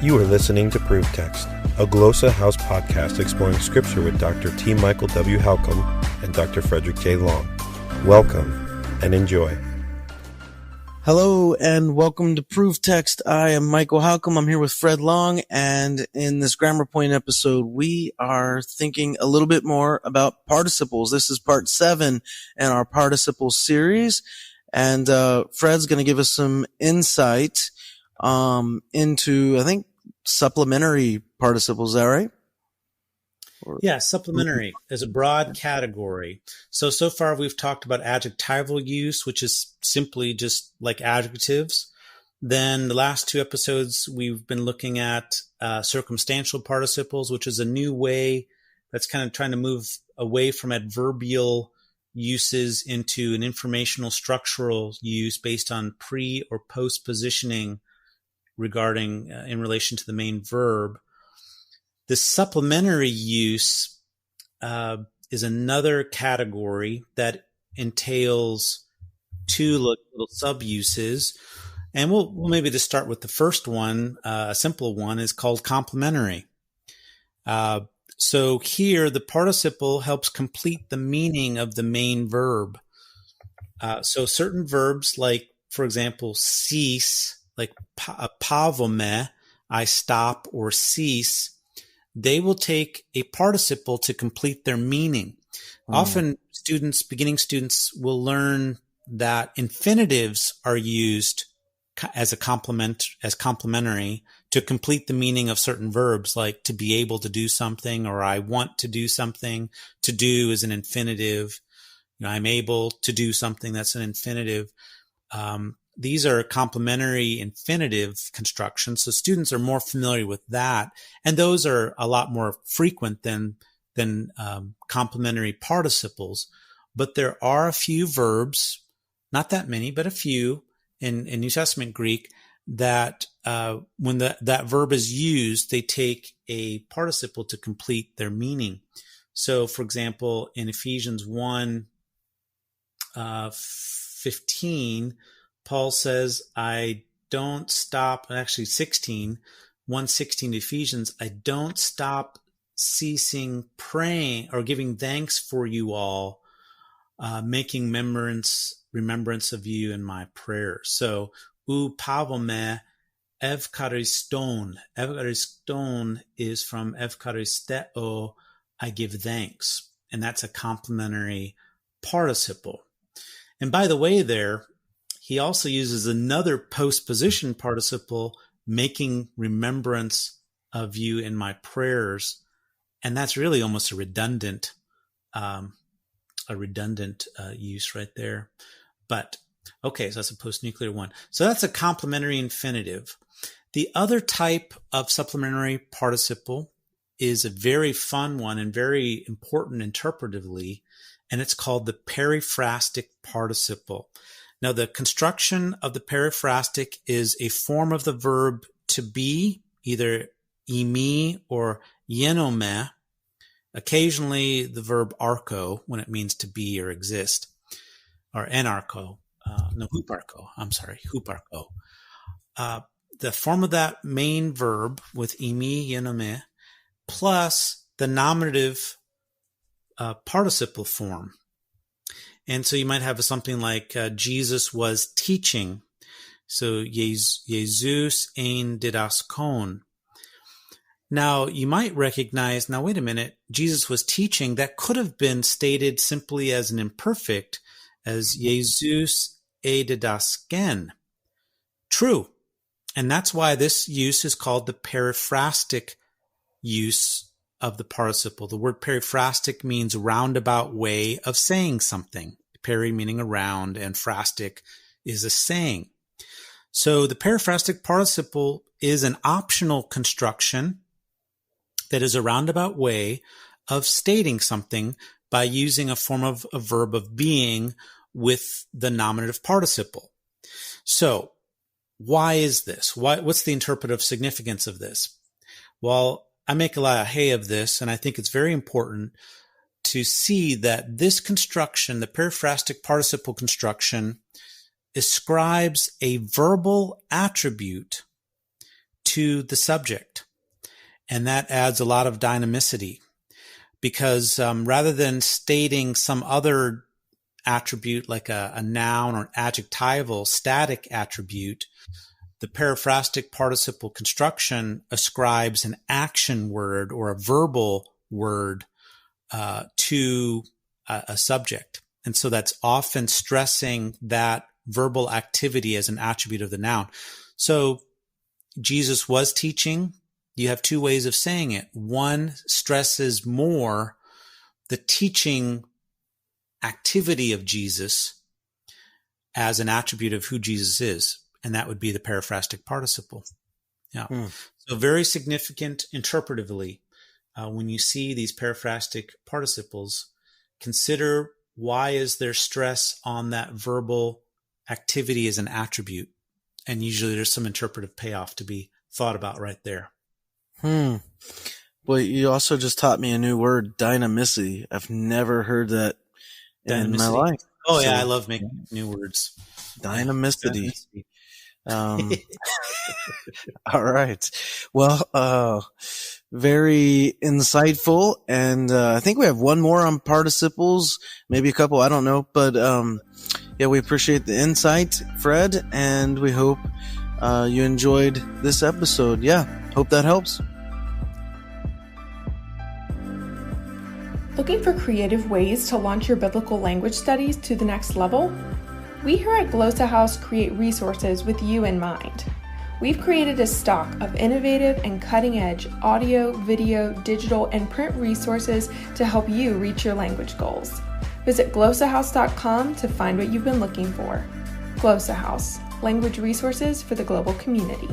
You are listening to ProveText, a Glossa House podcast exploring Scripture with Dr. T. Michael W. Halcomb and Dr. Frederick J. Long. Welcome and enjoy. Hello and welcome to ProveText. I am Michael Halcomb. I'm here with Fred Long, and in this GrammarPoint episode, we are thinking a little bit more about participles. This is part 7 in our participles series, and Fred's going to give us some insight into, I think, supplementary participles. Is that right? Yeah, supplementary is a broad category. So far we've talked about adjectival use, which is simply just like adjectives. Then the last 2 episodes, we've been looking at circumstantial participles, which is a new way that's kind of trying to move away from adverbial uses into an informational structural use based on pre or post positioning regarding in relation to the main verb. The supplementary use is another category that entails 2 little sub-uses. And we'll maybe just start with the first one. A simple one is called complementary. So here, the participle helps complete the meaning of the main verb. So certain verbs, like, for example, cease, like pavome, I stop or cease, they will take a participle to complete their meaning. Often beginning students will learn that infinitives are used as complementary to complete the meaning of certain verbs, like to be able to do something, or I want to do something. To do is an infinitive. I'm able to do something. That's an infinitive. These are complementary infinitive constructions, so students are more familiar with that, and those are a lot more frequent than complementary participles. But there are a few verbs, not that many, but a few in New Testament Greek that when that verb is used, they take a participle to complete their meaning. So, for example, in Ephesians 1:15. Paul says, I don't stop, actually 1:16 Ephesians, I don't stop ceasing praying or giving thanks for you all, making remembrance of you in my prayers. So, pavome evchariston. Evchariston is from evcharisteo, I give thanks. And that's a complementary participle. And by the way he also uses another postposition participle, making remembrance of you in my prayers. And that's really almost a redundant use right there. But, okay, so that's a post-nuclear one. So that's a complementary infinitive. The other type of supplementary participle is a very fun one and very important interpretively, and it's called the periphrastic participle. Now, the construction of the periphrastic is a form of the verb to be, either imi or yenome, occasionally the verb archo when it means to be or exist, or huparcho, huparcho. The form of that main verb with imi, yenome, plus the nominative participle form. And so you might have something like Jesus was teaching. So Jesus ein didaskon. Now you might recognize, wait a minute, Jesus was teaching. That could have been stated simply as an imperfect, as Jesus e didasken. True. And that's why this use is called the periphrastic use of the participle. The word periphrastic means roundabout way of saying something. Peri meaning around, and phrastic is a saying. So the periphrastic participle is an optional construction that is a roundabout way of stating something by using a form of a verb of being with the nominative participle. So why is this? What's the interpretive significance of this? Well, I make a lot of hay of this, and I think it's very important to see that this construction, the periphrastic participle construction, ascribes a verbal attribute to the subject. And that adds a lot of dynamicity because rather than stating some other attribute like a noun or adjectival static attribute, the periphrastic participle construction ascribes an action word or a verbal word to a subject. And so that's often stressing that verbal activity as an attribute of the noun. So Jesus was teaching. You have two ways of saying it. One stresses more the teaching activity of Jesus as an attribute of who Jesus is, and that would be the periphrastic participle. Yeah. So very significant interpretively. When you see these periphrastic participles, consider why is there stress on that verbal activity as an attribute? And usually there's some interpretive payoff to be thought about right there. Well, you also just taught me a new word, dynamicity. I've never heard that in my life. Oh, yeah, I love making new words. Dynamicity. All right. Well, very insightful. And I think we have one more on participles, maybe a couple, I don't know. But yeah, we appreciate the insight, Fred, and we hope you enjoyed this episode. Yeah, hope that helps. Looking for creative ways to launch your biblical language studies to the next level? We here at Glossa House create resources with you in mind. We've created a stock of innovative and cutting-edge audio, video, digital, and print resources to help you reach your language goals. Visit glossahouse.com to find what you've been looking for. Glossa House, language resources for the global community.